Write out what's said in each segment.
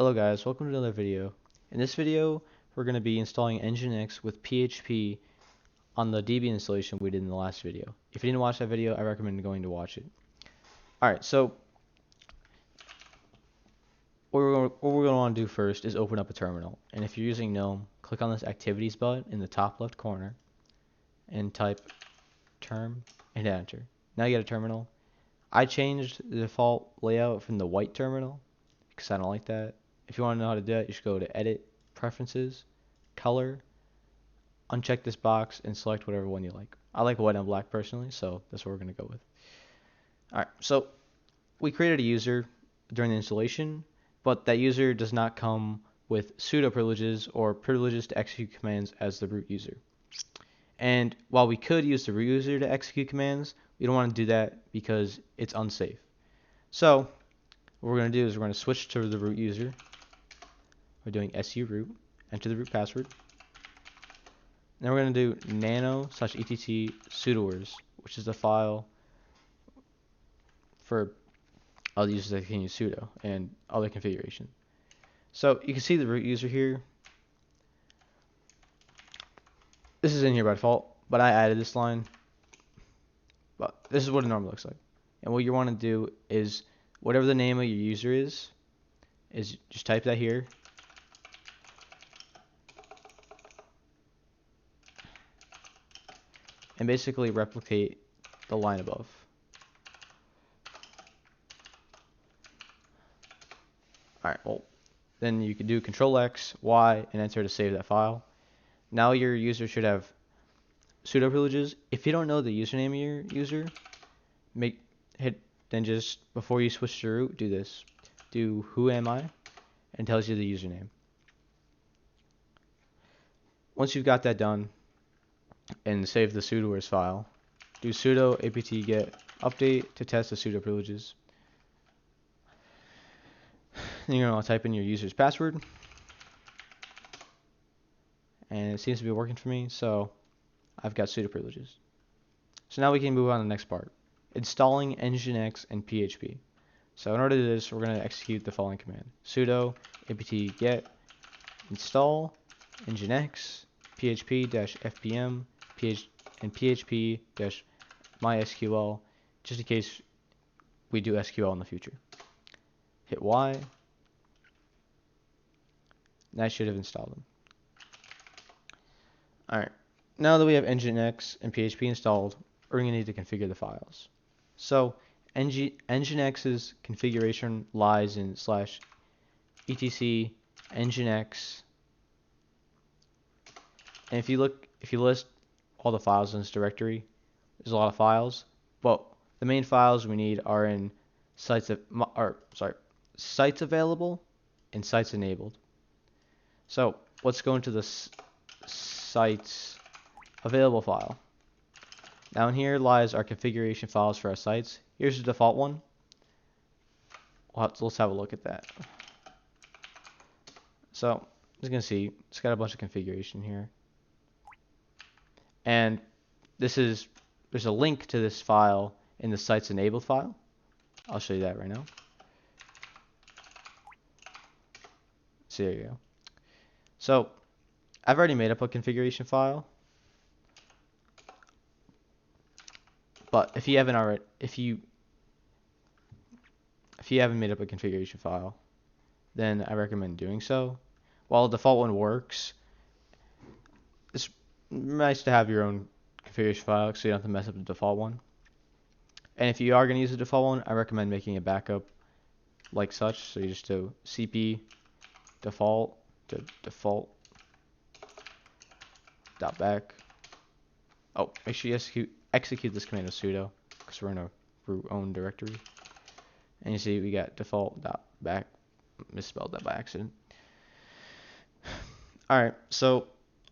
Hello guys, welcome to another video. In this video, we're going to be installing Nginx with PHP on the Debian installation we did in the last video. If you didn't watch that video, I recommend going to watch it. Alright, so what we're going to want to do first is open up a terminal. And if you're using GNOME, click on this activities button in the top left corner and type term and hit enter. Now you get a terminal. I changed the default layout from the white terminal because I don't like that. If you want to know how to do it, you should go to Edit, Preferences, Color, uncheck this box, and select whatever one you like. I like white and black personally, so that's what we're going to go with. Alright, so we created a user during the installation, but that user does not come with sudo privileges or privileges to execute commands as the root user. And while we could use the root user to execute commands, we don't want to do that because it's unsafe. So what we're going to do is we're going to switch to the root user. We're doing su root, enter the root password. Now we're going to do nano/ett sudoers, which is the file for all the users that can use sudo and other configuration. So you can see the root user here. This is in here by default, but I added this line. But this is what it normally looks like. And what you want to do is whatever the name of your user is just type that here. And basically replicate the line above. Alright, well, then you can do Control X, Y, and enter to save that file. Now your user should have sudo privileges. If you don't know the username of your user, then just before you switch to root, do this. Do who am I, and tells you the username. Once you've got that done, and save the sudoers file, do sudo apt get update to test the sudo privileges. Then you're going to type in your user's password, and it seems to be working for me, so I've got sudo privileges. So now we can move on to the next part, installing Nginx and PHP. So in order to do this, we're going to execute the following command: sudo apt get install Nginx php-fpm and php-mysql, just in case we do SQL in the future. Hit Y. That should have installed them. Alright, now that we have Nginx and PHP installed, we're going to need to configure the files. So Nginx's configuration lies in /etc nginx. And if you list all the files in this directory, there's a lot of files, but the main files we need are in sites available and sites enabled. So let's go into the sites available file. Now in here lies our configuration files for our sites. Here's the default one. Let's have a look at that. So as you can see, it's got a bunch of configuration here. And there's a link to this file in the sites enabled file. I'll show you that right now. So there you go. So I've already made up a configuration file, but if you haven't made up a configuration file, then I recommend doing so. While the default one works, it's nice to have your own configuration file so you don't have to mess up the default one. And if you are going to use the default one, I recommend making a backup like such. So you just do cp default to default .back. Oh, make sure you execute this command with sudo because we're in a root own directory. And you see we got default.back, misspelled that by accident. Alright, so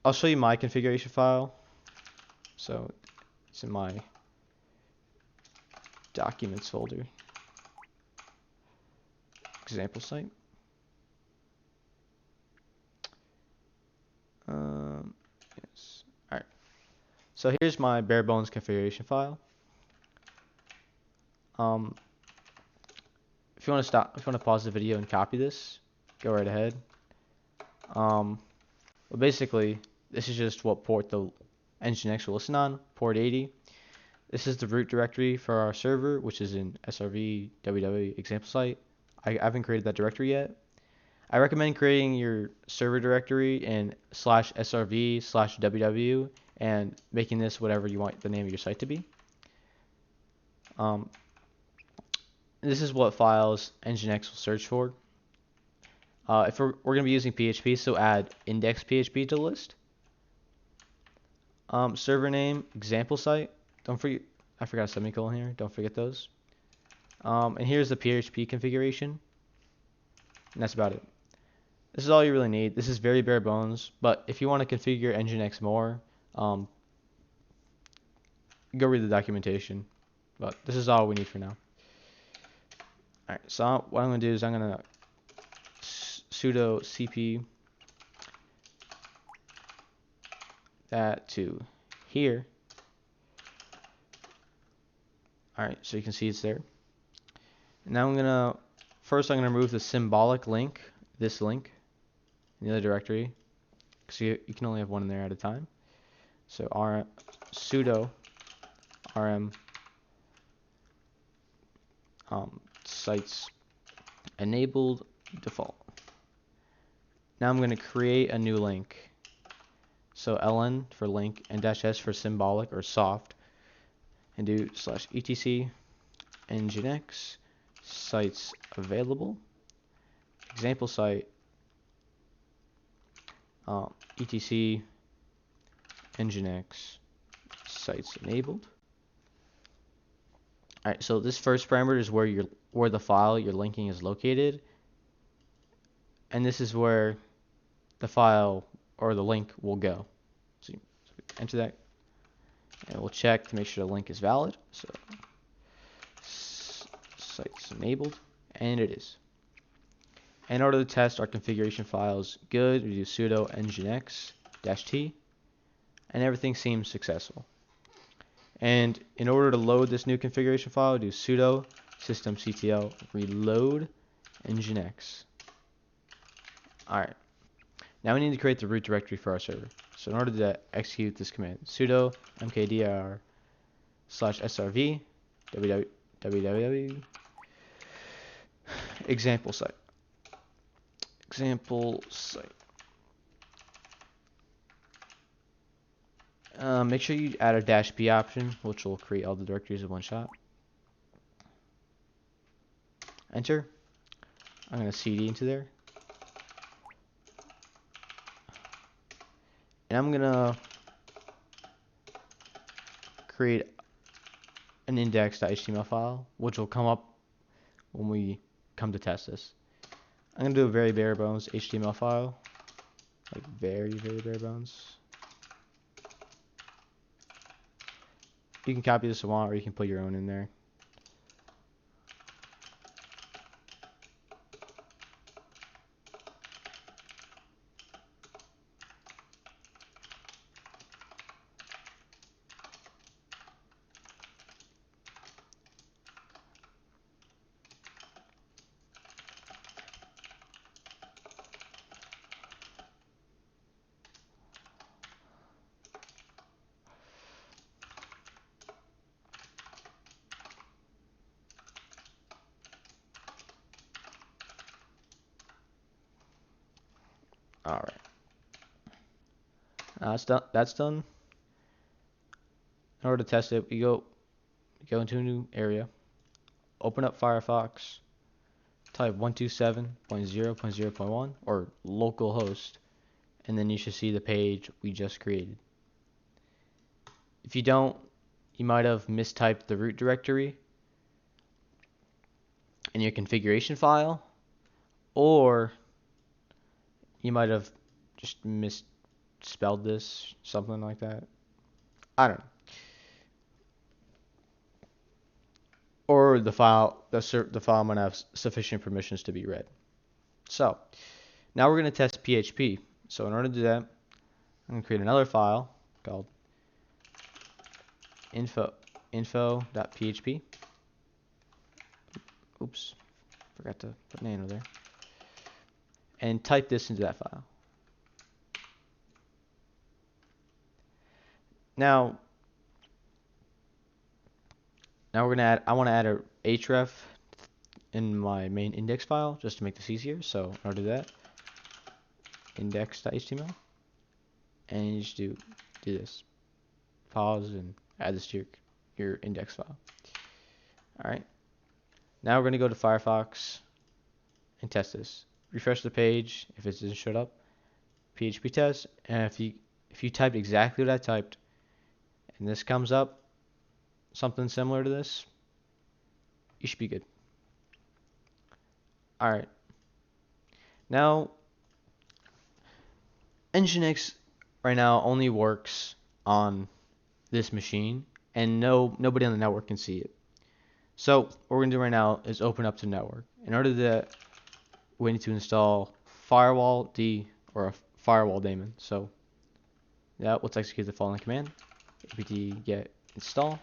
I'll show you my configuration file. So it's in my documents folder. Example site. Yes. Alright. So here's my bare bones configuration file. If you want to pause the video and copy this, go right ahead. But basically, this is just what port the Nginx will listen on, port 80. This is the root directory for our server, which is in srv www example site. I haven't created that directory yet. I recommend creating your server directory in /srv/www and making this whatever you want the name of your site to be. This is what files Nginx will search for. If we're going to be using PHP, so add index.php to the list. Server name, example site. Don't forget, I forgot a semicolon here. Don't forget those. And here's the PHP configuration. And that's about it. This is all you really need. This is very bare bones, but if you want to configure Nginx more, go read the documentation. But this is all we need for now. Alright, so what I'm going to do is I'm going to sudo cp that to here. Alright, so you can see it's there. Now I'm going to remove the symbolic link, this link, in the other directory, because you can only have one in there at a time. So sudo rm sites enabled default. Now I'm going to create a new link. So ln for link and -s for symbolic or soft, and do /etc nginx sites available example site etc nginx sites enabled. Alright, so this first parameter is where the file you're linking is located, and this is where the file or the link will go. So enter that, and we'll check to make sure the link is valid. So sites enabled, and it is. In order to test our configuration files good, we do sudo nginx-t, and everything seems successful. And in order to load this new configuration file, do sudo systemctl reload nginx. Alright, now we need to create the root directory for our server. So in order to execute this command, sudo mkdir /srv www example site. Make sure you add a -p option, which will create all the directories in one shot. Enter. I'm going to cd into there. And I'm going to create an index.html file, which will come up when we come to test this. I'm going to do a very bare bones HTML file. Like very, very bare bones. You can copy this if you want, or you can put your own in there. All right. That's done. In order to test it, we go into a new area, open up Firefox, type 127.0.0.1 or localhost, and then you should see the page we just created. If you don't, you might have mistyped the root directory in your configuration file, or you might have just misspelled this, something like that. I don't know. Or the file might have sufficient permissions to be read. So now we're going to test PHP. So in order to do that, I'm going to create another file called info.php. Oops, forgot to put name over there. and type this into that file. Now we're gonna add. I want to add a href in my main index file just to make this easier. So I'll do that. Index.html, and you just do this. Pause and add this to your index file. All right. Now we're gonna go to Firefox and test this. Refresh the page if it doesn't show up. PHP test, and if you typed exactly what I typed, and this comes up, something similar to this, you should be good. All right. Now, Nginx right now only works on this machine, and nobody on the network can see it. So what we're gonna do right now is open up the network. In order to do that, we need to install firewall D or a firewall daemon. So now let's execute the following command: apt get install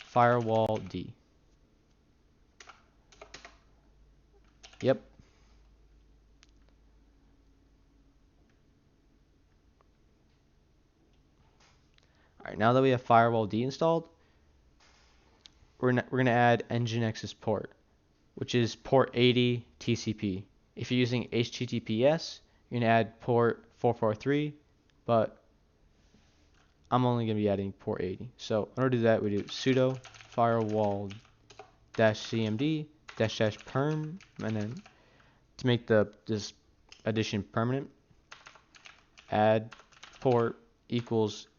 firewall D. Yep. All right, now that we have firewall D installed, we're gonna add Nginx's port, which is port 80 TCP. If you're using HTTPS, you're gonna add port 443, but I'm only gonna be adding port 80. So in order to do that, we do sudo firewall -cmd -perm, and then to make this addition permanent, add port equals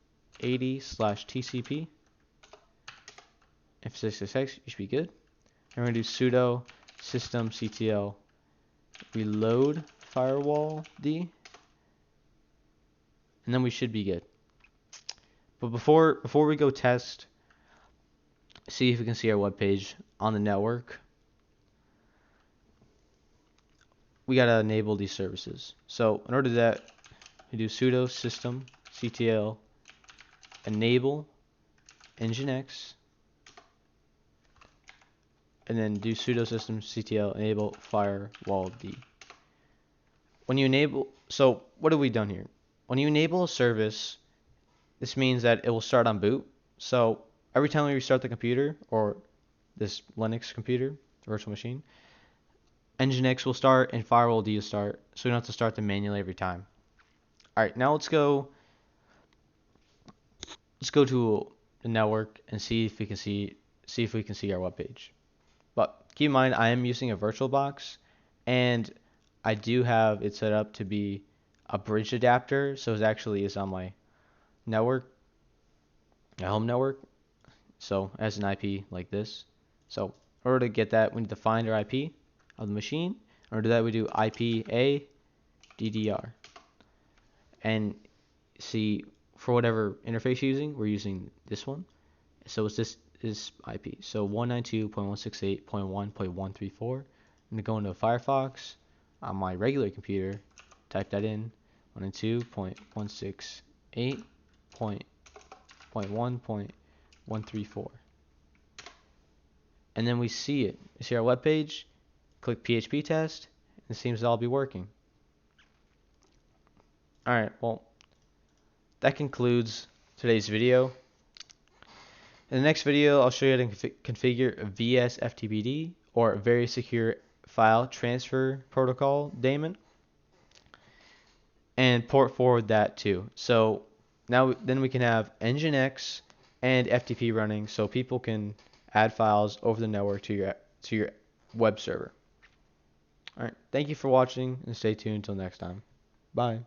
80/TCP. If 666, you should be good. And we're gonna do sudo systemctl reload firewall D, and then we should be good. But before we go test, see if we can see our web page on the network, we gotta enable these services. So in order to do that, we do sudo systemctl enable Nginx, and then do sudo systemctl enable firewall D. When you enable, so what have we done here? When you enable a service, this means that it will start on boot. So every time we restart the computer, or this Linux computer, virtual machine, Nginx will start and firewall D will start, so we don't have to start them manually every time. All right, now let's go to the network and see if we can see our web page. But keep in mind, I am using a VirtualBox, and I do have it set up to be a bridge adapter, so it actually is on my network, my home network. So as an IP like this. So in order to get that, we need to find our IP of the machine. In order to do that, we do IPA DDR. And see, for whatever interface you're using, we're using this one. So it's this IP. So 192.168.1.134. I'm gonna go into Firefox on my regular computer, type that in, 192.168.1.134. And then we see it. You see our web page, click PHP test, and it seems to all be working. Alright, well, that concludes today's video. In the next video, I'll show you how to configure a VSFTPD, or a Very Secure File Transfer Protocol daemon, and port forward that too. So then we can have Nginx and FTP running, so people can add files over the network to your web server. All right, thank you for watching, and stay tuned until next time. Bye.